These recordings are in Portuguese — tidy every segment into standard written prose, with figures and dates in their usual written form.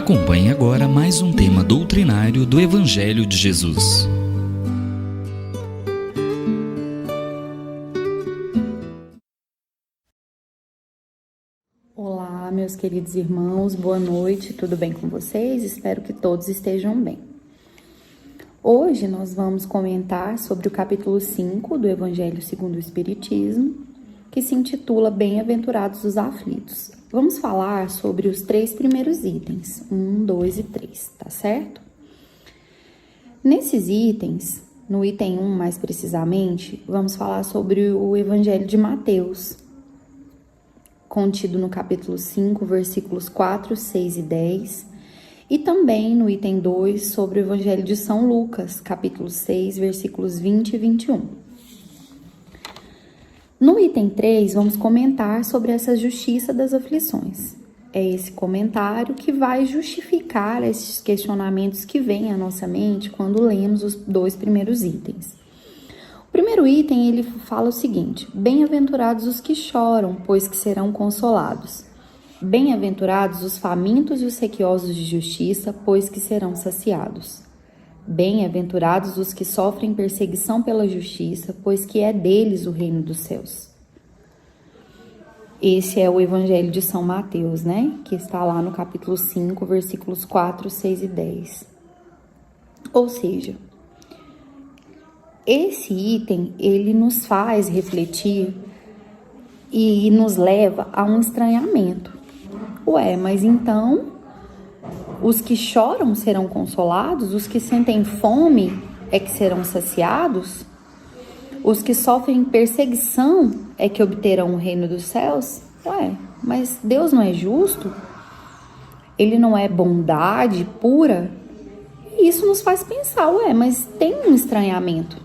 Acompanhe agora mais um tema doutrinário do Evangelho de Jesus. Olá, meus queridos irmãos, boa noite, tudo bem com vocês? Espero que todos estejam bem. Hoje nós vamos comentar sobre o capítulo 5 do Evangelho segundo o Espiritismo, que se intitula Bem-aventurados os aflitos. Vamos falar sobre os 3 primeiros itens, 1, 2 e 3, tá certo? Nesses itens, no item 1 mais precisamente, vamos falar sobre o Evangelho de Mateus, contido no capítulo 5, versículos 4, 6 e 10, e também no item 2 sobre o Evangelho de São Lucas, capítulo 6, versículos 20 e 21. No item 3, vamos comentar sobre essa justiça das aflições. É esse comentário que vai justificar esses questionamentos que vêm à nossa mente quando lemos os 2 primeiros itens. O primeiro item, ele fala o seguinte: bem-aventurados os que choram, pois que serão consolados. Bem-aventurados os famintos e os sequiosos de justiça, pois que serão saciados. Bem-aventurados os que sofrem perseguição pela justiça, pois que é deles o reino dos céus. Esse é o Evangelho de São Mateus, né? Que está lá no capítulo 5, versículos 4, 6 e 10. Ou seja, esse item, ele nos faz refletir e nos leva a um estranhamento. Ué, mas então, os que choram serão consolados? Os que sentem fome é que serão saciados? Os que sofrem perseguição é que obterão o reino dos céus? Ué, mas Deus não é justo? Ele não é bondade pura? E isso nos faz pensar, ué, mas tem um estranhamento,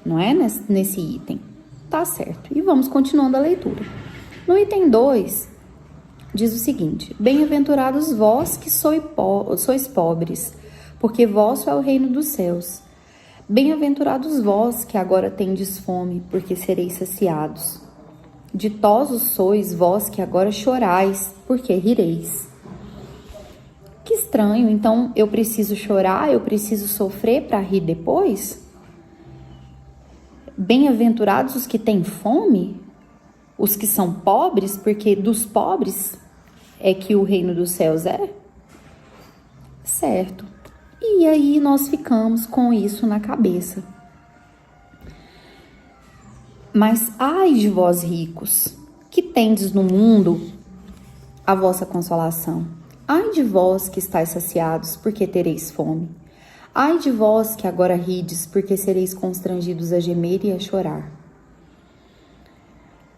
não é? Nesse item. Tá certo. E vamos continuando a leitura. No item 2, diz o seguinte: bem-aventurados vós que sois pobres, porque vosso é o reino dos céus. Bem-aventurados vós que agora tendes fome, porque sereis saciados. Ditosos sois vós que agora chorais, porque rireis. Que estranho, então eu preciso chorar, eu preciso sofrer para rir depois? Bem-aventurados os que têm fome, os que são pobres, porque dos pobres é que o reino dos céus é? Certo. E aí nós ficamos com isso na cabeça. Mas ai de vós ricos, que tendes no mundo a vossa consolação. Ai de vós que estáis saciados, porque tereis fome. Ai de vós que agora rides, porque sereis constrangidos a gemer e a chorar.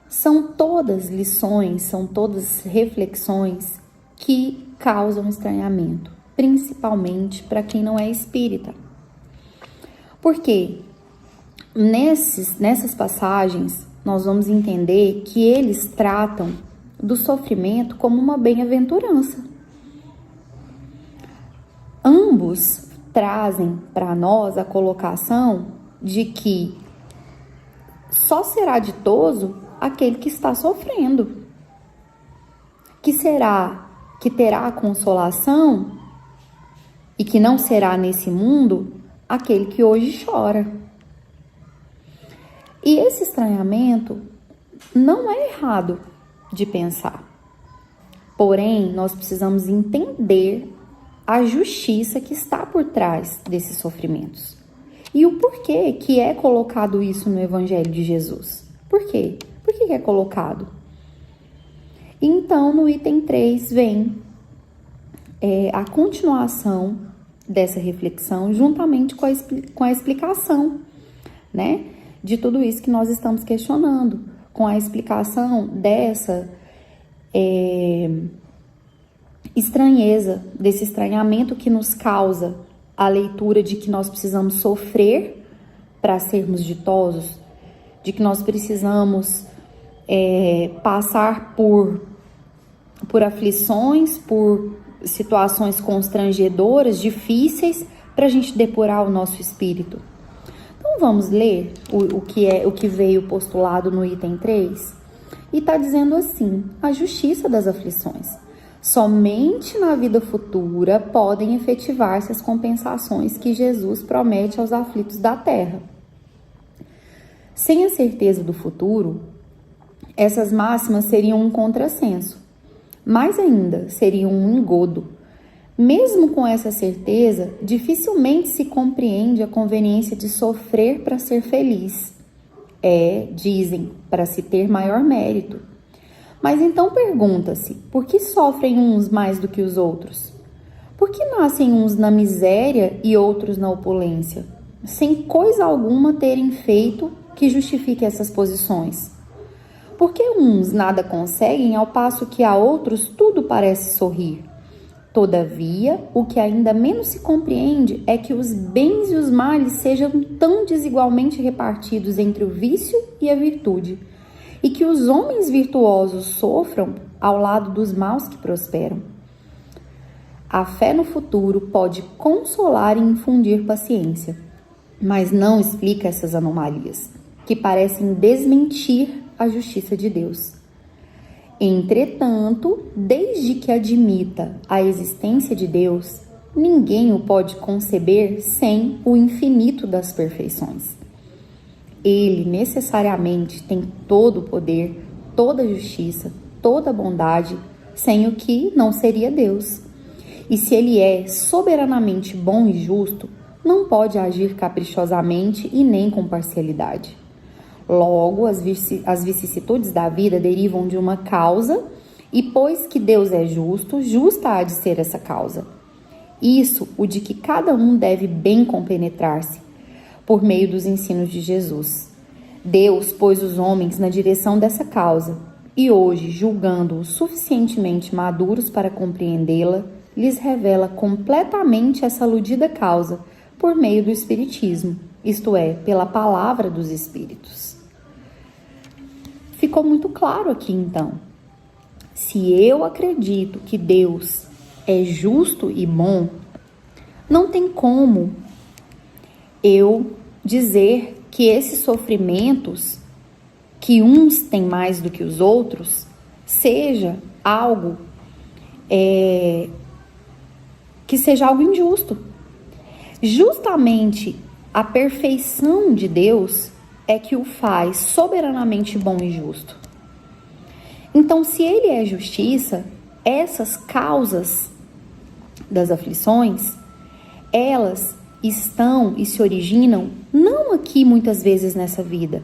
São todas lições, são todas reflexões que causam estranhamento, principalmente para quem não é espírita. Porque nessas passagens nós vamos entender que eles tratam do sofrimento como uma bem-aventurança. Ambos trazem para nós a colocação de que só será ditoso aquele que está sofrendo, que terá a consolação e que não será nesse mundo aquele que hoje chora. E esse estranhamento não é errado de pensar. Porém, nós precisamos entender a justiça que está por trás desses sofrimentos. E o porquê que é colocado isso no Evangelho de Jesus. Por quê? Por que é colocado? Então, no item 3 vem a continuação dessa reflexão, juntamente com a explicação, né, de tudo isso que nós estamos questionando, com a explicação dessa estranheza, desse estranhamento que nos causa a leitura de que nós precisamos sofrer para sermos ditosos, de que nós precisamos passar por aflições, por situações constrangedoras, difíceis, para a gente depurar o nosso espírito. Então vamos ler o que veio postulado no item 3? E está dizendo assim: a justiça das aflições. Somente na vida futura podem efetivar-se as compensações que Jesus promete aos aflitos da terra. Sem a certeza do futuro, essas máximas seriam um contrassenso. Mais ainda, seriam um engodo. Mesmo com essa certeza, dificilmente se compreende a conveniência de sofrer para ser feliz. Dizem, para se ter maior mérito. Mas então pergunta-se, por que sofrem uns mais do que os outros? Por que nascem uns na miséria e outros na opulência, sem coisa alguma terem feito que justifique essas posições? Por que uns nada conseguem, ao passo que a outros tudo parece sorrir? Todavia, o que ainda menos se compreende é que os bens e os males sejam tão desigualmente repartidos entre o vício e a virtude, e que os homens virtuosos sofram ao lado dos maus que prosperam. A fé no futuro pode consolar e infundir paciência, mas não explica essas anomalias, que parecem desmentir a justiça de Deus. Entretanto, desde que admita a existência de Deus, ninguém o pode conceber sem o infinito das perfeições. Ele necessariamente tem todo o poder, toda a justiça, toda a bondade, sem o que não seria Deus. E se ele é soberanamente bom e justo, não pode agir caprichosamente e nem com parcialidade. Logo, as vicissitudes da vida derivam de uma causa, e pois que Deus é justo, justa há de ser essa causa. Isso, o de que cada um deve bem compenetrar-se, por meio dos ensinos de Jesus. Deus pôs os homens na direção dessa causa, e hoje, julgando-os suficientemente maduros para compreendê-la, lhes revela completamente essa aludida causa, por meio do Espiritismo, isto é, pela palavra dos Espíritos. Ficou muito claro aqui, então. Se eu acredito que Deus é justo e bom, não tem como eu dizer que esses sofrimentos, que uns têm mais do que os outros, seja algo que seja algo injusto. Justamente a perfeição de Deus é que o faz soberanamente bom e justo. Então, se ele é justiça, essas causas das aflições, elas estão e se originam não aqui muitas vezes nessa vida,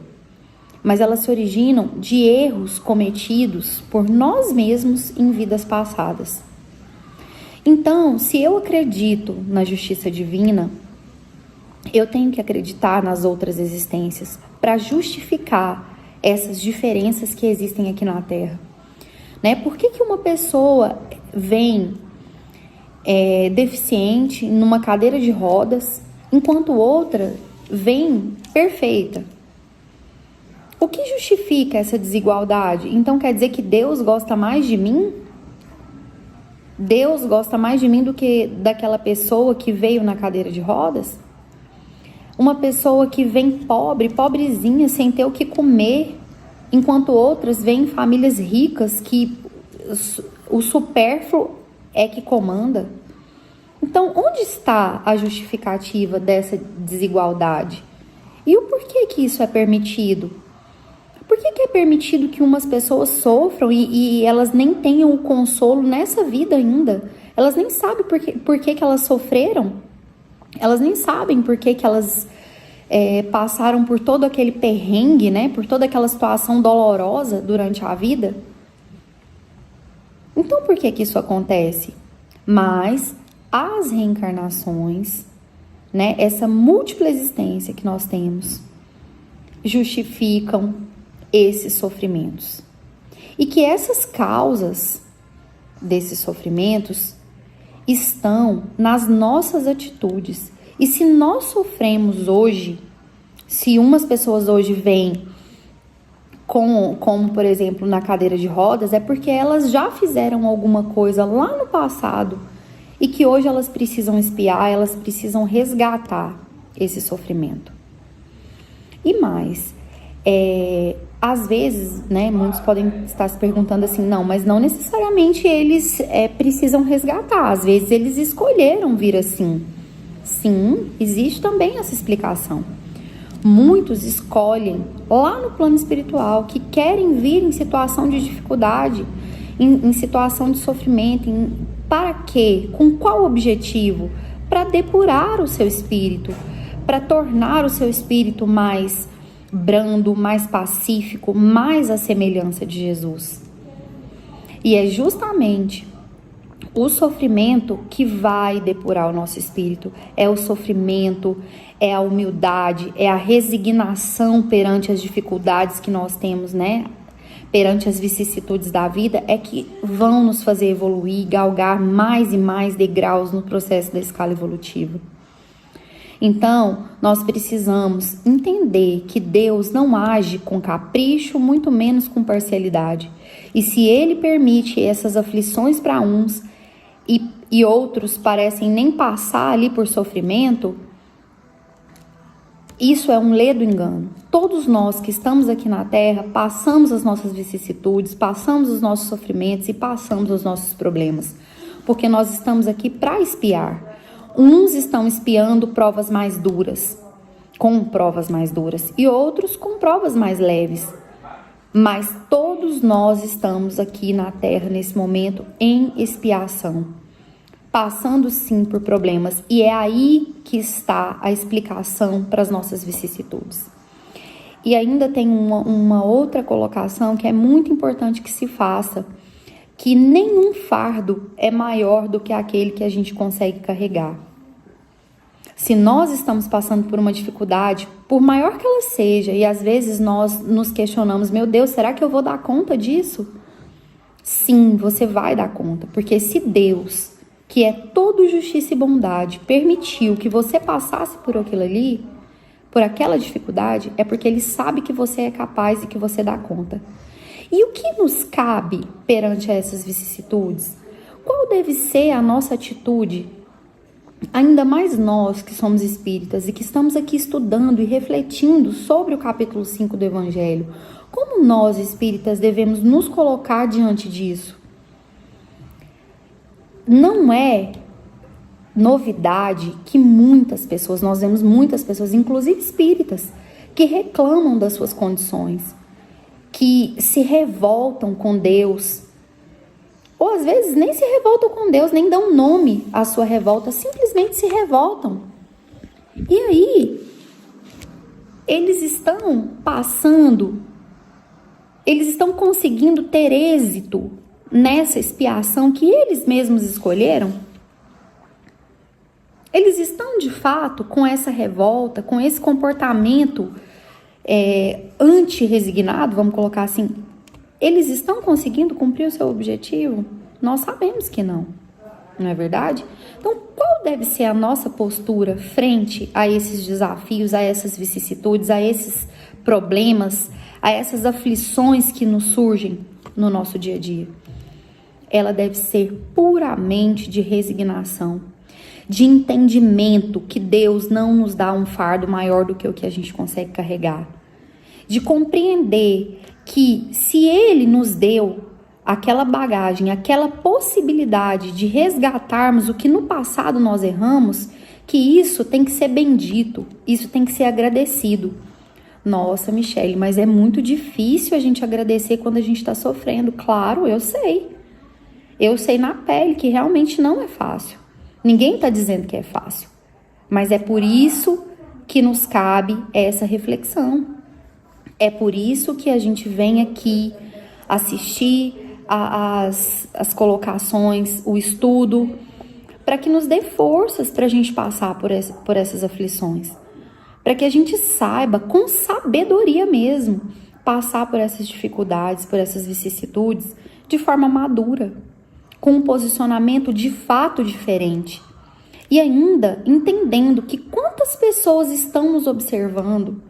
mas elas se originam de erros cometidos por nós mesmos em vidas passadas. Então, se eu acredito na justiça divina, eu tenho que acreditar nas outras existências para justificar essas diferenças que existem aqui na Terra. Né? Por que uma pessoa vem deficiente numa cadeira de rodas, enquanto outra vem perfeita? O que justifica essa desigualdade? Então quer dizer que Deus gosta mais de mim? Deus gosta mais de mim do que daquela pessoa que veio na cadeira de rodas? Uma pessoa que vem pobrezinha, sem ter o que comer, enquanto outras vêm em famílias ricas que o supérfluo é que comanda. Então, onde está a justificativa dessa desigualdade? E o porquê que isso é permitido? Por que é permitido que umas pessoas sofram e elas nem tenham o consolo nessa vida ainda? Elas nem sabem por que elas sofreram. Elas nem sabem por que elas passaram por todo aquele perrengue, né? Por toda aquela situação dolorosa durante a vida. Então, por que isso acontece? Mas as reencarnações, né? Essa múltipla existência que nós temos, justificam esses sofrimentos. E que essas causas desses sofrimentos estão nas nossas atitudes. E se nós sofremos hoje, se umas pessoas hoje vêm como por exemplo na cadeira de rodas, é porque elas já fizeram alguma coisa lá no passado e que hoje elas precisam expiar, elas precisam resgatar esse sofrimento. E mais, Às vezes, né, muitos podem estar se perguntando assim, não, mas não necessariamente eles precisam resgatar, às vezes eles escolheram vir assim. Sim, existe também essa explicação. Muitos escolhem lá no plano espiritual que querem vir em situação de dificuldade, em situação de sofrimento, para quê? Com qual objetivo? Para depurar o seu espírito, para tornar o seu espírito mais brando, mais pacífico, mais à semelhança de Jesus. E é justamente o sofrimento que vai depurar o nosso espírito. É o sofrimento, é a humildade, é a resignação perante as dificuldades que nós temos, né? Perante as vicissitudes da vida, é que vão nos fazer evoluir, galgar mais e mais degraus no processo da escala evolutiva. Então, nós precisamos entender que Deus não age com capricho, muito menos com parcialidade. E se Ele permite essas aflições para uns e outros parecem nem passar ali por sofrimento, isso é um ledo engano. Todos nós que estamos aqui na Terra passamos as nossas vicissitudes, passamos os nossos sofrimentos e passamos os nossos problemas, porque nós estamos aqui para espiar. Uns estão espiando provas mais duras, com provas mais duras, e outros com provas mais leves. Mas todos nós estamos aqui na Terra, nesse momento, em expiação, passando sim por problemas, e é aí que está a explicação para as nossas vicissitudes. E ainda tem uma outra colocação que é muito importante que se faça, que nenhum fardo é maior do que aquele que a gente consegue carregar. Se nós estamos passando por uma dificuldade, por maior que ela seja, e às vezes nós nos questionamos, meu Deus, será que eu vou dar conta disso? Sim, você vai dar conta, porque se Deus, que é todo justiça e bondade, permitiu que você passasse por aquilo ali, por aquela dificuldade, é porque Ele sabe que você é capaz e que você dá conta. E o que nos cabe perante essas vicissitudes? Qual deve ser a nossa atitude? Ainda mais nós que somos espíritas e que estamos aqui estudando e refletindo sobre o capítulo 5 do Evangelho, como nós espíritas devemos nos colocar diante disso? Não é novidade que nós vemos muitas pessoas, inclusive espíritas, que reclamam das suas condições, que se revoltam com Deus, ou às vezes nem se revoltam com Deus, nem dão nome à sua revolta, simplesmente se revoltam. E aí, eles estão conseguindo ter êxito nessa expiação que eles mesmos escolheram? Eles estão de fato com essa revolta, com esse comportamento anti-resignado, vamos colocar assim, eles estão conseguindo cumprir o seu objetivo? Nós sabemos que não é verdade? Então, qual deve ser a nossa postura frente a esses desafios, a essas vicissitudes, a esses problemas, a essas aflições que nos surgem no nosso dia a dia? Ela deve ser puramente de resignação, de entendimento que Deus não nos dá um fardo maior do que o que a gente consegue carregar, de compreender que se Ele nos deu aquela bagagem, aquela possibilidade de resgatarmos o que no passado nós erramos, que isso tem que ser bendito, isso tem que ser agradecido. Nossa, Michele, mas é muito difícil a gente agradecer quando a gente está sofrendo. Claro, eu sei. Eu sei na pele que realmente não é fácil. Ninguém está dizendo que é fácil. Mas é por isso que nos cabe essa reflexão. É por isso que a gente vem aqui assistir as colocações, o estudo, para que nos dê forças para a gente passar por essas aflições. Para que a gente saiba, com sabedoria mesmo, passar por essas dificuldades, por essas vicissitudes, de forma madura, com um posicionamento de fato diferente. E ainda entendendo que quantas pessoas estão nos observando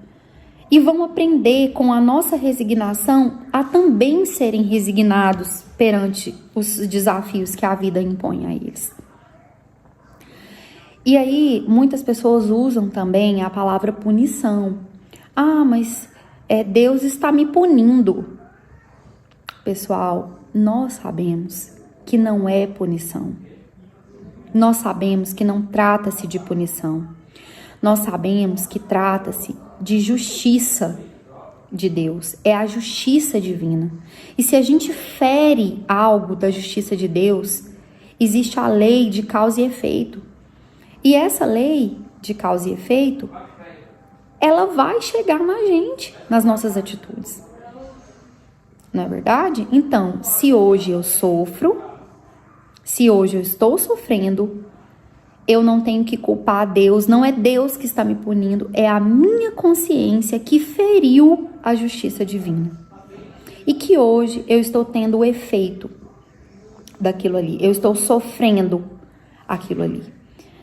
e vão aprender com a nossa resignação a também serem resignados perante os desafios que a vida impõe a eles. E aí, muitas pessoas usam também a palavra punição. Ah, mas Deus está me punindo. Pessoal, nós sabemos que não é punição. Nós sabemos que não trata-se de punição. Nós sabemos que trata-se de justiça de Deus. É a justiça divina. E se a gente fere algo da justiça de Deus, existe a lei de causa e efeito. E essa lei de causa e efeito, ela vai chegar na gente, nas nossas atitudes. Não é verdade? Então, se hoje eu sofro, se hoje eu estou sofrendo, eu não tenho que culpar a Deus, não é Deus que está me punindo, é a minha consciência que feriu a justiça divina. E que hoje eu estou tendo o efeito daquilo ali, eu estou sofrendo aquilo ali.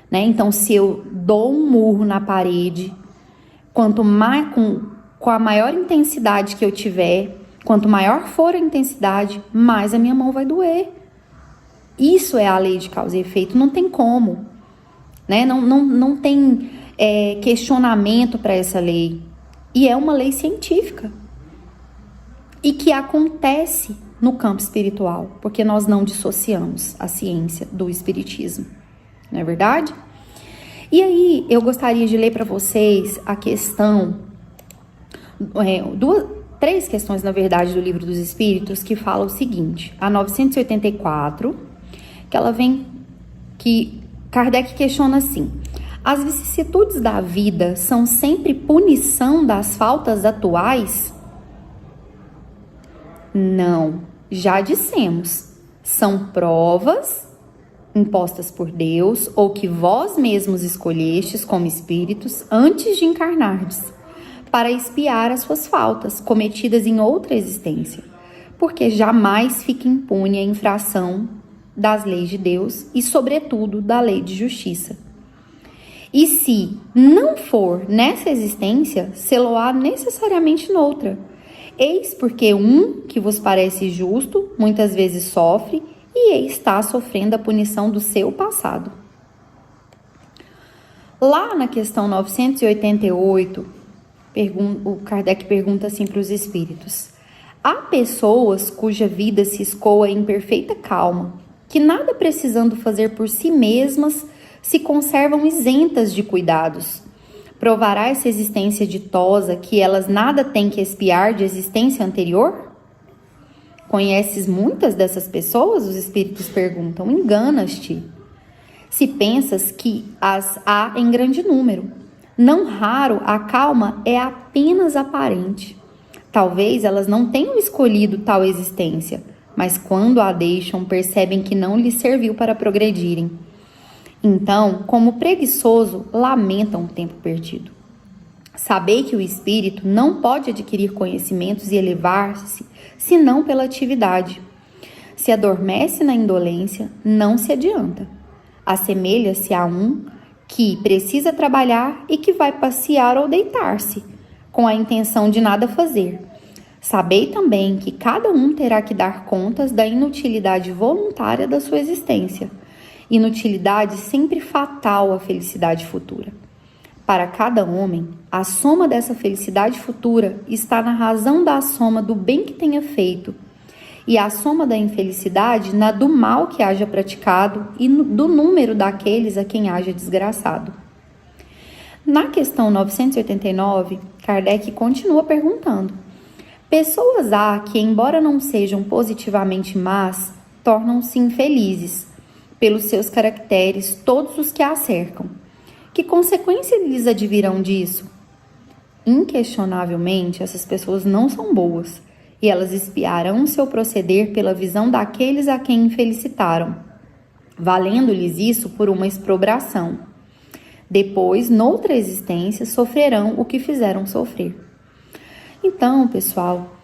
Né? Então, se eu dou um murro na parede, quanto mais, com a maior intensidade que eu tiver, quanto maior for a intensidade, mais a minha mão vai doer. Isso é a lei de causa e efeito, não tem como. Né? Não tem questionamento para essa lei. E é uma lei científica. E que acontece no campo espiritual, porque nós não dissociamos a ciência do espiritismo. Não é verdade? E aí, eu gostaria de ler para vocês a questão, três questões, na verdade, do Livro dos Espíritos, que fala o seguinte: a 984, que Kardec questiona assim: as vicissitudes da vida são sempre punição das faltas atuais? Não, já dissemos, são provas impostas por Deus ou que vós mesmos escolhestes como espíritos antes de encarnardes, para expiar as suas faltas cometidas em outra existência, porque jamais fica impune a infração das leis de Deus e, sobretudo, da lei de justiça. E se não for nessa existência, sê-lo-á necessariamente noutra. Eis porque um que vos parece justo, muitas vezes sofre, e está sofrendo a punição do seu passado. Lá na questão 988, o Kardec pergunta assim para os espíritos: há pessoas cuja vida se escoa em perfeita calma, que nada precisando fazer por si mesmas, se conservam isentas de cuidados. Provará essa existência ditosa que elas nada têm que expiar de existência anterior? Conheces muitas dessas pessoas? Os espíritos perguntam. Enganas-te, se pensas que as há em grande número. Não raro a calma é apenas aparente. Talvez elas não tenham escolhido tal existência, mas quando a deixam, percebem que não lhes serviu para progredirem. Então, como preguiçoso, lamentam o tempo perdido. Sabei que o espírito não pode adquirir conhecimentos e elevar-se senão pela atividade. Se adormece na indolência, não se adianta. Assemelha-se a um que precisa trabalhar e que vai passear ou deitar-se, com a intenção de nada fazer. Sabei também que cada um terá que dar contas da inutilidade voluntária da sua existência, inutilidade sempre fatal à felicidade futura. Para cada homem, a soma dessa felicidade futura está na razão da soma do bem que tenha feito, e a soma da infelicidade na do mal que haja praticado e do número daqueles a quem haja desgraçado. Na questão 989, Kardec continua perguntando: pessoas há que, embora não sejam positivamente más, tornam-se infelizes, pelos seus caracteres, todos os que a cercam. Que consequência lhes advirão disso? Inquestionavelmente, essas pessoas não são boas, e elas espiarão seu proceder pela visão daqueles a quem infelicitaram, valendo-lhes isso por uma exprobração. Depois, noutra existência, sofrerão o que fizeram sofrer. Então, pessoal,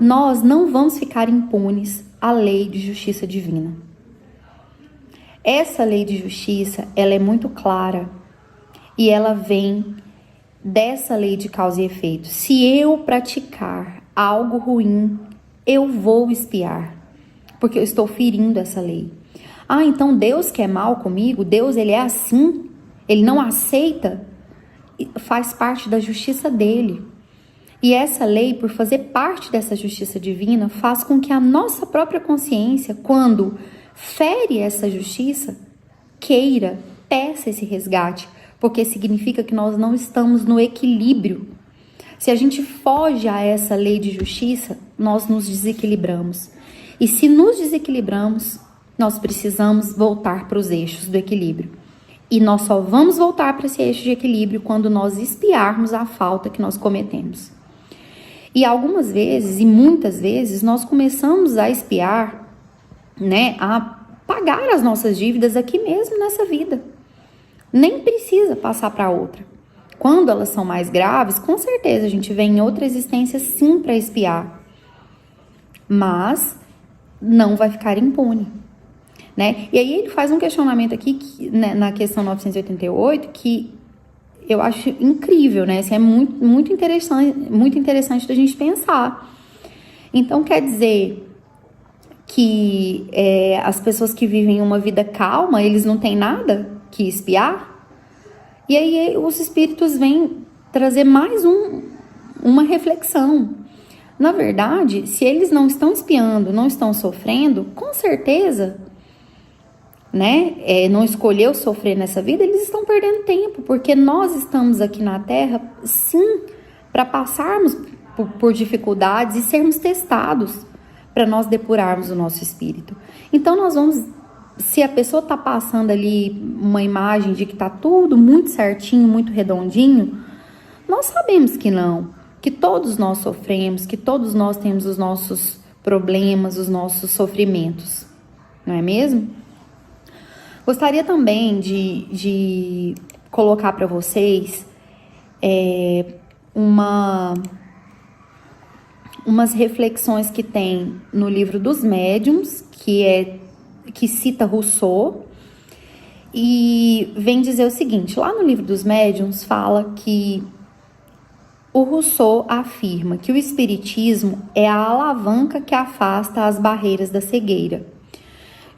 nós não vamos ficar impunes à lei de justiça divina. Essa lei de justiça, ela é muito clara e ela vem dessa lei de causa e efeito. Se eu praticar algo ruim, eu vou expiar, porque eu estou ferindo essa lei. Ah, então Deus quer mal comigo? Deus, ele é assim? Ele não aceita? Faz parte da justiça dele. E essa lei, por fazer parte dessa justiça divina, faz com que a nossa própria consciência, quando fere essa justiça, queira, peça esse resgate, porque significa que nós não estamos no equilíbrio. Se a gente foge a essa lei de justiça, nós nos desequilibramos. E se nos desequilibramos, nós precisamos voltar para os eixos do equilíbrio. E nós só vamos voltar para esse eixo de equilíbrio quando nós expiarmos a falta que nós cometemos. E algumas vezes, e muitas vezes, nós começamos a expiar, a pagar as nossas dívidas aqui mesmo nessa vida. Nem precisa passar para outra. Quando elas são mais graves, com certeza a gente vem em outra existência sim para expiar. Mas não vai ficar impune. E aí ele faz um questionamento aqui, na questão 988, que eu acho incrível, Assim, é muito interessante da gente pensar. Então, quer dizer que as pessoas que vivem uma vida calma, eles não têm nada que expiar? E aí os espíritos vêm trazer mais uma reflexão. Na verdade, se eles não estão expiando, não estão sofrendo, com certeza, não escolheu sofrer nessa vida, eles estão perdendo tempo, porque nós estamos aqui na Terra, sim, para passarmos por dificuldades e sermos testados, para nós depurarmos o nosso espírito. Então nós vamos, se a pessoa está passando ali uma imagem de que está tudo muito certinho, muito redondinho, nós sabemos que não, que todos nós sofremos, que todos nós temos os nossos problemas, os nossos sofrimentos, não é mesmo? Gostaria também de colocar para vocês umas reflexões que tem no livro dos Médiuns, que cita Rousseau, e vem dizer o seguinte: lá no livro dos Médiuns fala que o Rousseau afirma que o espiritismo é a alavanca que afasta as barreiras da cegueira.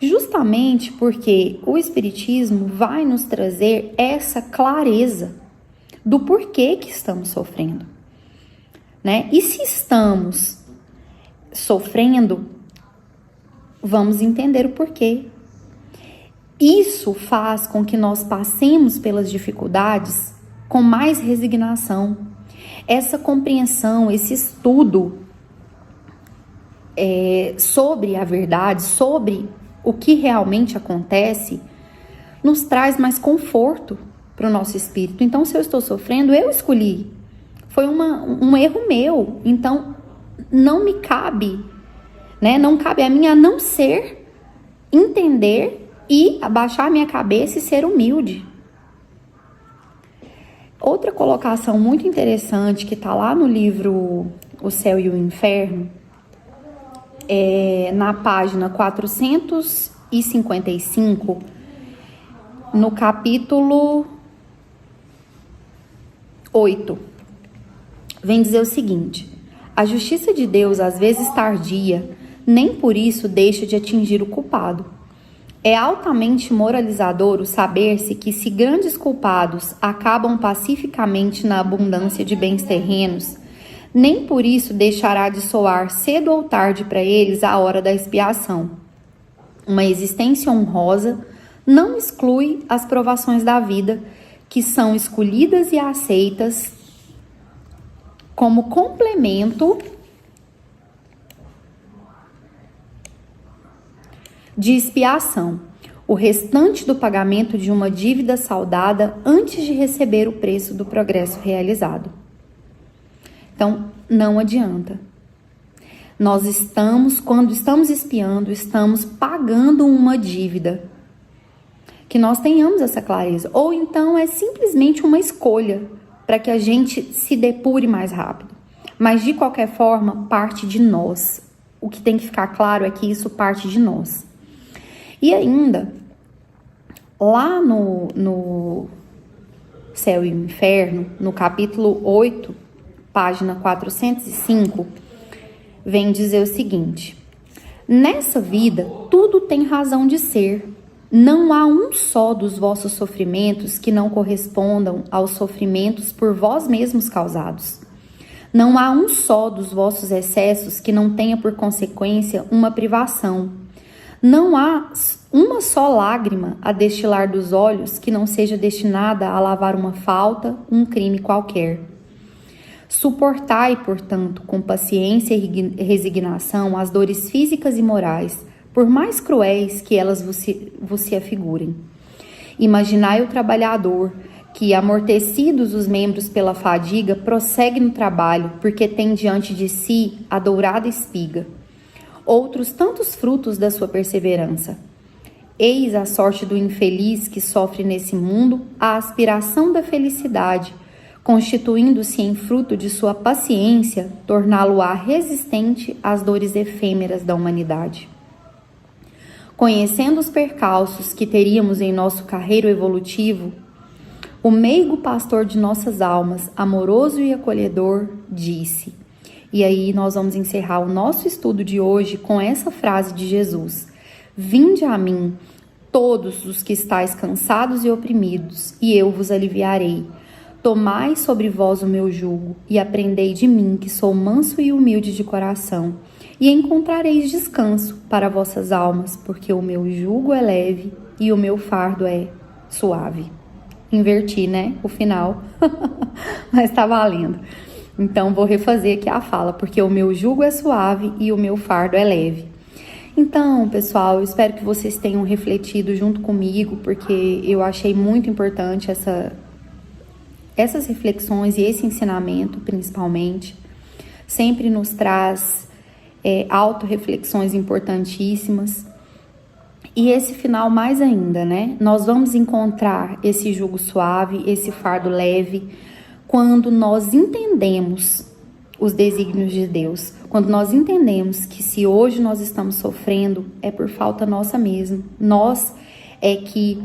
Justamente porque o espiritismo vai nos trazer essa clareza do porquê que estamos sofrendo, E se estamos sofrendo, vamos entender o porquê. Isso faz com que nós passemos pelas dificuldades com mais resignação. Essa compreensão, esse estudo sobre a verdade, sobre o que realmente acontece, nos traz mais conforto para o nosso espírito. Então, se eu estou sofrendo, eu escolhi. Foi um erro meu. Então, não me cabe, não cabe a mim a não ser, entender e abaixar a minha cabeça e ser humilde. Outra colocação muito interessante que está lá no livro O Céu e o Inferno, na página 455, no capítulo 8, vem dizer o seguinte: a justiça de Deus, às vezes tardia, nem por isso deixa de atingir o culpado. É altamente moralizador o saber-se que, se grandes culpados acabam pacificamente na abundância de bens terrenos, nem por isso deixará de soar cedo ou tarde para eles a hora da expiação. Uma existência honrosa não exclui as provações da vida, que são escolhidas e aceitas como complemento de expiação, o restante do pagamento de uma dívida saldada antes de receber o preço do progresso realizado. Então, não adianta. Quando estamos expiando, estamos pagando uma dívida. Que nós tenhamos essa clareza. Ou então é simplesmente uma escolha para que a gente se depure mais rápido. Mas, de qualquer forma, parte de nós. O que tem que ficar claro é que isso parte de nós. E ainda, lá no Céu e Inferno, no capítulo 8, página 405, vem dizer o seguinte: nessa vida, tudo tem razão de ser. Não há um só dos vossos sofrimentos que não correspondam aos sofrimentos por vós mesmos causados. Não há um só dos vossos excessos que não tenha por consequência uma privação. Não há uma só lágrima a destilar dos olhos que não seja destinada a lavar uma falta, um crime qualquer. Suportai, portanto, com paciência e resignação as dores físicas e morais, por mais cruéis que elas vos se afigurem. Imaginai o trabalhador que, amortecidos os membros pela fadiga, prossegue no trabalho, porque tem diante de si a dourada espiga. Outros tantos frutos da sua perseverança. Eis a sorte do infeliz que sofre nesse mundo a aspiração da felicidade, constituindo-se em fruto de sua paciência, torná-lo-á resistente às dores efêmeras da humanidade. Conhecendo os percalços que teríamos em nosso carreiro evolutivo, o meigo pastor de nossas almas, amoroso e acolhedor, disse. E aí nós vamos encerrar o nosso estudo de hoje com essa frase de Jesus. Vinde a mim, todos os que estáis cansados e oprimidos, e eu vos aliviarei. Tomai sobre vós o meu jugo, e aprendei de mim, que sou manso e humilde de coração, e encontrareis descanso para vossas almas, porque o meu jugo é leve e o meu fardo é suave. Inverti, né? O final, mas tá valendo. Então, vou refazer aqui a fala, porque o meu jugo é suave e o meu fardo é leve. Então, pessoal, eu espero que vocês tenham refletido junto comigo, porque eu achei muito importante essas reflexões e esse ensinamento, principalmente. Sempre nos traz autorreflexões importantíssimas. E esse final mais ainda, né? Nós vamos encontrar esse jugo suave, esse fardo leve, quando nós entendemos os desígnios de Deus. Quando nós entendemos que se hoje nós estamos sofrendo, é por falta nossa mesmo. Nós é que,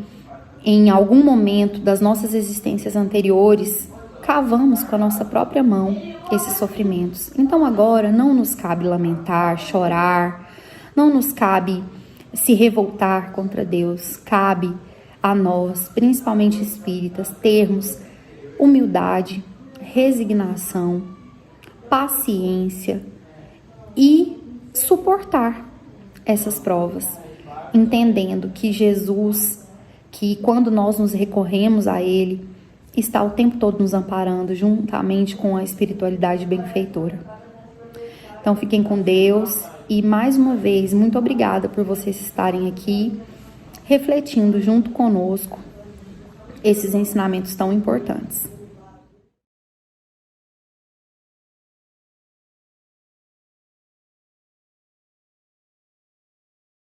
em algum momento das nossas existências anteriores, cavamos com a nossa própria mão esses sofrimentos. Então agora não nos cabe lamentar, chorar, não nos cabe se revoltar contra Deus. Cabe a nós, principalmente espíritas, termos humildade, resignação, paciência e suportar essas provas, entendendo que Jesus, que quando nós nos recorremos a Ele, está o tempo todo nos amparando, juntamente com a espiritualidade benfeitora. Então fiquem com Deus e, mais uma vez, muito obrigada por vocês estarem aqui refletindo junto conosco esses ensinamentos tão importantes.